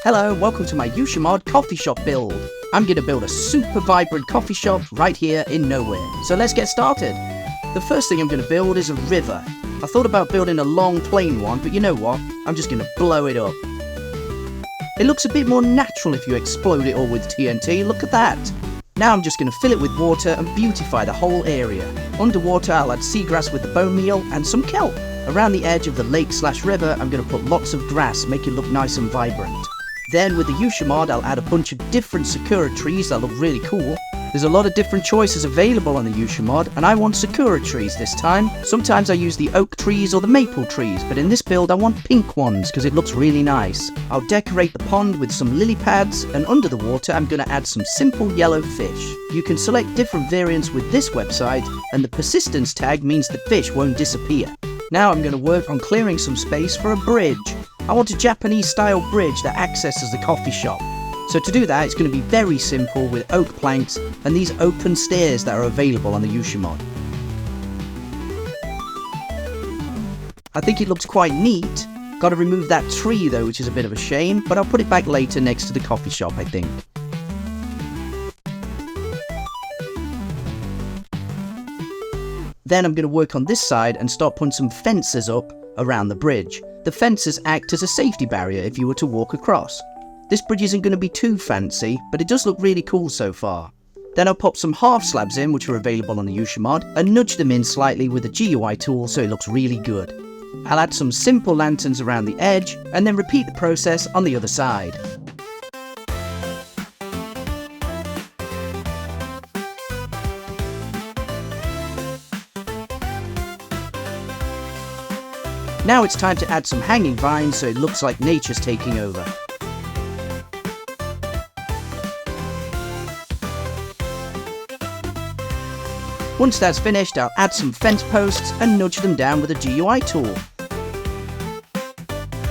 Hello and welcome to my Yuushya coffee shop build. I'm going to build a super vibrant coffee shop right here in nowhere. So let's get started. The first thing I'm going to build is a river. I thought about building a long plain one, but you know what? I'm just going to blow it up. It looks a bit more natural if you explode it all with TNT, look at that. Now I'm just going to fill it with water and beautify the whole area. Underwater I'll add seagrass with the bone meal and some kelp. Around the edge of the lake/river I'm going to put lots of grass, make it look nice and vibrant. Then with the Yuushya mod I'll add a bunch of different sakura trees that look really cool. There's a lot of different choices available on the Yuushya mod, and I want sakura trees this time. Sometimes I use the oak trees or the maple trees, but in this build I want pink ones because it looks really nice. I'll decorate the pond with some lily pads, and under the water I'm going to add some simple yellow fish. You can select different variants with this website, and the persistence tag means the fish won't disappear. Now I'm going to work on clearing some space for a bridge. I want a Japanese style bridge that accesses the coffee shop. So to do that, it's going to be very simple with oak planks and these open stairs that are available on the Yuushya mod. I think it looks quite neat. Got to remove that tree though, which is a bit of a shame, but I'll put it back later next to the coffee shop, I think. Then I'm going to work on this side and start putting some fences up around the bridge. The fences act as a safety barrier if you were to walk across. This bridge isn't going to be too fancy, but it does look really cool so far. Then I'll pop some half slabs in, which are available on the Yuushya mod, and nudge them in slightly with the GUI tool so it looks really good. I'll add some simple lanterns around the edge, and then repeat the process on the other side. Now it's time to add some hanging vines so it looks like nature's taking over. Once that's finished, I'll add some fence posts and nudge them down with a GUI tool.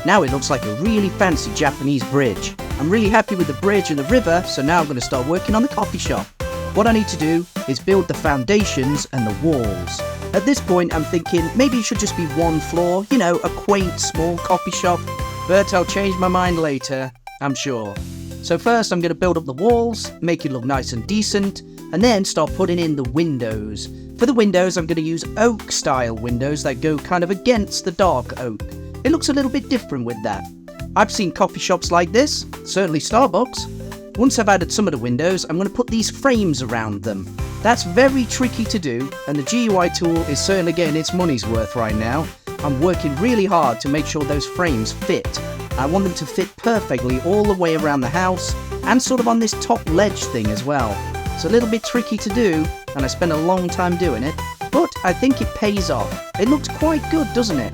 Now it looks like a really fancy Japanese bridge. I'm really happy with the bridge and the river, so now I'm going to start working on the coffee shop. What I need to do is build the foundations and the walls. At this point I'm thinking maybe it should just be one floor, you know, a quaint small coffee shop, but I'll change my mind later, I'm sure. So first I'm going to build up the walls, make it look nice and decent, and then start putting in the windows. For the windows I'm going to use oak style windows that go kind of against the dark oak. It looks a little bit different with that. I've seen coffee shops like this, certainly Starbucks. Once I've added some of the windows, I'm going to put these frames around them. That's very tricky to do, and the GUI tool is certainly getting its money's worth right now. I'm working really hard to make sure those frames fit. I want them to fit perfectly all the way around the house, and sort of on this top ledge thing as well. It's a little bit tricky to do, and I spent a long time doing it, but I think it pays off. It looks quite good, doesn't it?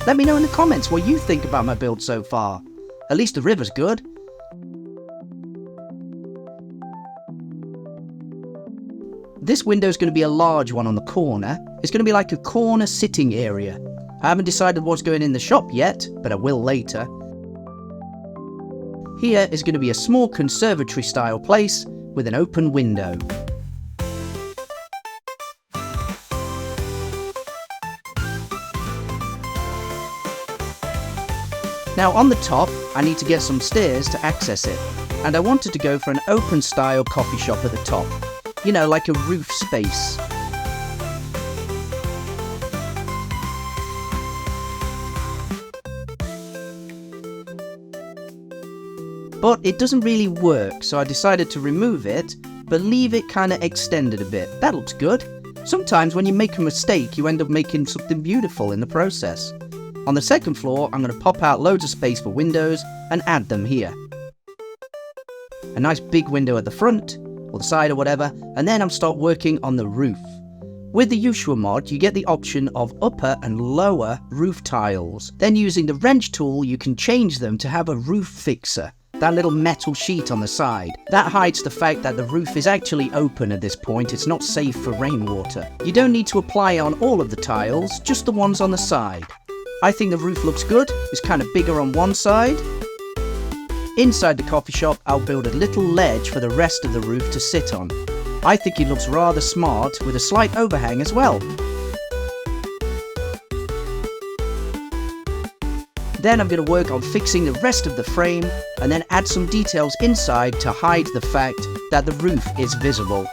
Let me know in the comments what you think about my build so far. At least the river's good. This window's going to be a large one on the corner. It's going to be like a corner sitting area. I haven't decided what's going in the shop yet, but I will later. Here is going to be a small conservatory style place with an open window. Now on the top, I need to get some stairs to access it, and I wanted to go for an open style coffee shop at the top. You know, like a roof space. But it doesn't really work, so I decided to remove it, but leave it kind of extended a bit. That looks good. Sometimes when you make a mistake, you end up making something beautiful in the process. On the second floor, I'm going to pop out loads of space for windows and add them here. A nice big window at the front, or the side or whatever, and then I'll start working on the roof. With the Yuushya mod, you get the option of upper and lower roof tiles. Then using the wrench tool, you can change them to have a roof fixer. That little metal sheet on the side. That hides the fact that the roof is actually open at this point, it's not safe for rainwater. You don't need to apply on all of the tiles, just the ones on the side. I think the roof looks good, it's kind of bigger on one side. Inside the coffee shop, I'll build a little ledge for the rest of the roof to sit on. I think it looks rather smart with a slight overhang as well. Then I'm going to work on fixing the rest of the frame and then add some details inside to hide the fact that the roof is visible.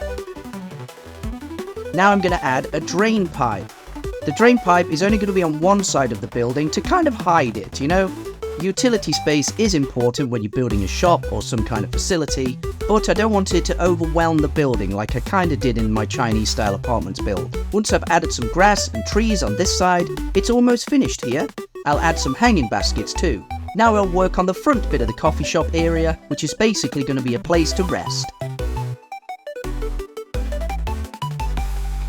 Now I'm going to add a drain pipe. The drain pipe is only going to be on one side of the building to kind of hide it, you know? Utility space is important when you're building a shop or some kind of facility, but I don't want it to overwhelm the building like I kinda did in my Chinese style apartments build. Once I've added some grass and trees on this side, it's almost finished here. I'll add some hanging baskets too. Now I'll work on the front bit of the coffee shop area, which is basically going to be a place to rest.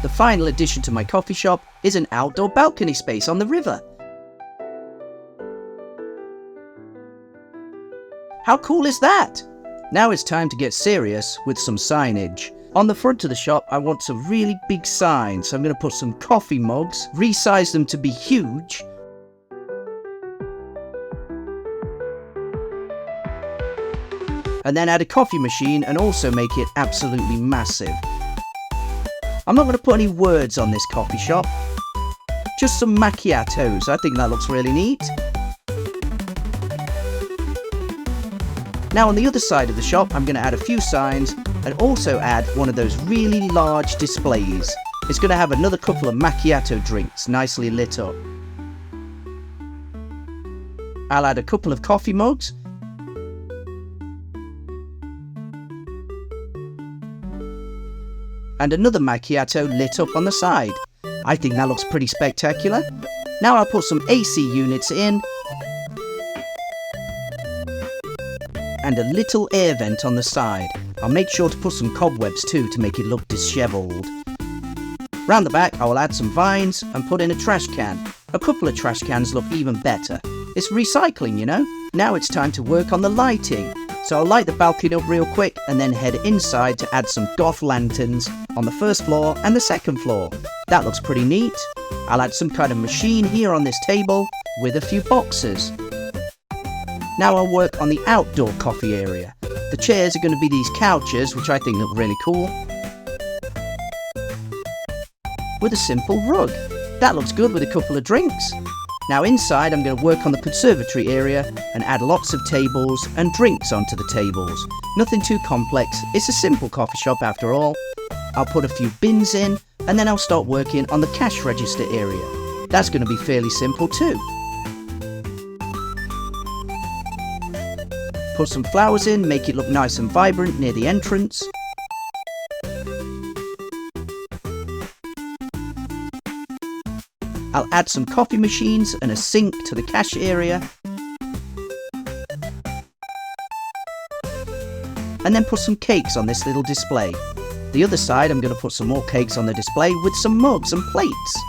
The final addition to my coffee shop is an outdoor balcony space on the river. How cool is that? Now it's time to get serious with some signage. On the front of the shop, I want some really big signs. So I'm going to put some coffee mugs, resize them to be huge, and then add a coffee machine and also make it absolutely massive. I'm not going to put any words on this coffee shop, just some macchiatos. I think that looks really neat. Now on the other side of the shop, I'm going to add a few signs and also add one of those really large displays. It's going to have another couple of macchiato drinks nicely lit up. I'll add a couple of coffee mugs. And another macchiato lit up on the side. I think that looks pretty spectacular. Now I'll put some AC units in and a little air vent on the side. I'll make sure to put some cobwebs too to make it look dishevelled. Round the back I will add some vines and put in a trash can. A couple of trash cans look even better. It's recycling, you know. Now it's time to work on the lighting. So I'll light the balcony up real quick and then head inside to add some goth lanterns on the first floor and the second floor. That looks pretty neat. I'll add some kind of machine here on this table with a few boxes. Now I'll work on the outdoor coffee area. The chairs are going to be these couches, which I think look really cool, with a simple rug. That looks good with a couple of drinks. Now inside I'm going to work on the conservatory area and add lots of tables and drinks onto the tables. Nothing too complex, it's a simple coffee shop after all. I'll put a few bins in and then I'll start working on the cash register area. That's going to be fairly simple too. Put some flowers in, make it look nice and vibrant near the entrance. I'll add some coffee machines and a sink to the cash area. And then put some cakes on this little display. The other side I'm going to put some more cakes on the display with some mugs and plates.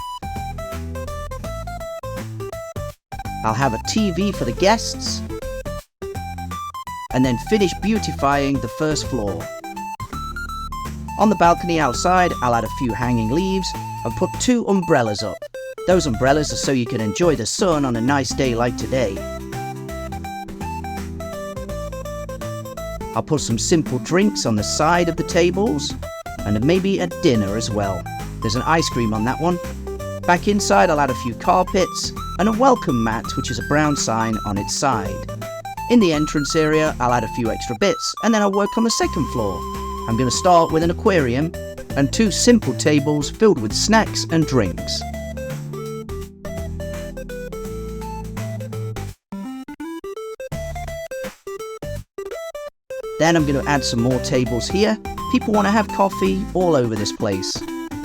I'll have a TV for the guests. And then finish beautifying the first floor. On the balcony outside, I'll add a few hanging leaves and put 2 umbrellas up. Those umbrellas are so you can enjoy the sun on a nice day like today. I'll put some simple drinks on the side of the tables and maybe a dinner as well. There's an ice cream on that one. Back inside I'll add a few carpets and a welcome mat, which is a brown sign on its side. In the entrance area I'll add a few extra bits and then I'll work on the second floor. I'm going to start with an aquarium and 2 simple tables filled with snacks and drinks. Then I'm going to add some more tables here. People want to have coffee all over this place.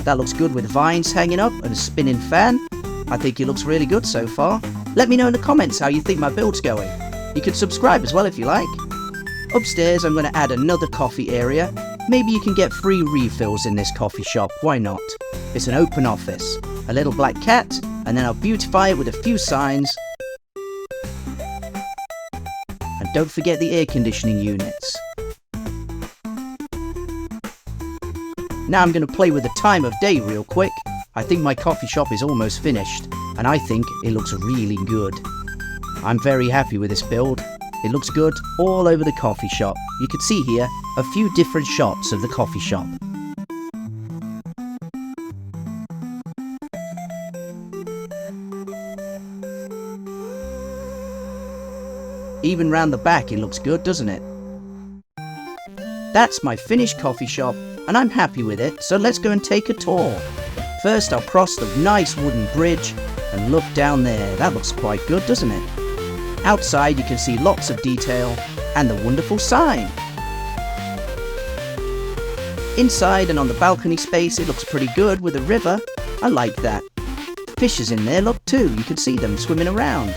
That looks good with vines hanging up and a spinning fan. I think it looks really good so far. Let me know in the comments how you think my build's going. You can subscribe as well if you like. Upstairs I'm going to add another coffee area. Maybe you can get free refills in this coffee shop, why not? It's an open office. A little black cat, and then I'll beautify it with a few signs. And don't forget the air conditioning units. Now I'm going to play with the time of day real quick. I think my coffee shop is almost finished, and I think it looks really good. I'm very happy with this build. It looks good all over the coffee shop. You can see here a few different shots of the coffee shop. Even round the back it looks good, doesn't it? That's my finished coffee shop, and I'm happy with it, so let's go and take a tour. First I'll cross the nice wooden bridge and look down there. That looks quite good, doesn't it? Outside you can see lots of detail and the wonderful sign. Inside and on the balcony space it looks pretty good with a river. I like that. Fishes in there look too, you can see them swimming around.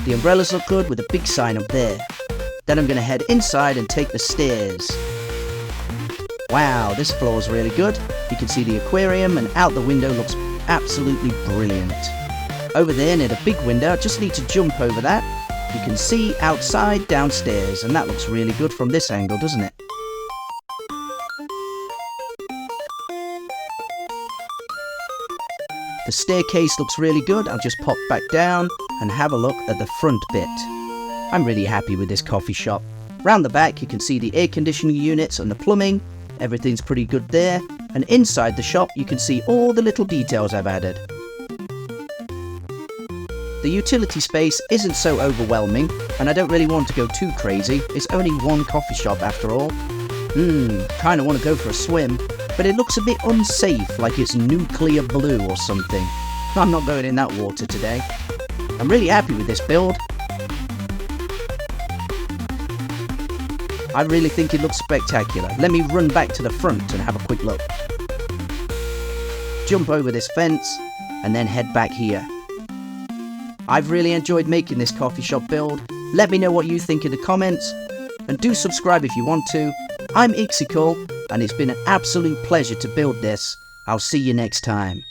The umbrellas look good with a big sign up there. Then I'm going to head inside and take the stairs. Wow, this floor's really good. You can see the aquarium, and out the window looks absolutely brilliant. Over there near the big window, I just need to jump over that. You can see outside downstairs, and that looks really good from this angle, doesn't it? The staircase looks really good. I'll just pop back down and have a look at the front bit. I'm really happy with this coffee shop. Round the back you can see the air conditioning units and the plumbing. Everything's pretty good there. And inside the shop you can see all the little details I've added. The utility space isn't so overwhelming, and I don't really want to go too crazy. It's only one coffee shop after all. Kinda want to go for a swim, but it looks a bit unsafe, like it's nuclear blue or something. I'm not going in that water today. I'm really happy with this build. I really think it looks spectacular. Let me run back to the front and have a quick look. Jump over this fence and then head back here. I've really enjoyed making this coffee shop build. Let me know what you think in the comments, and do subscribe if you want to. I'm Ixical, and it's been an absolute pleasure to build this. I'll see you next time.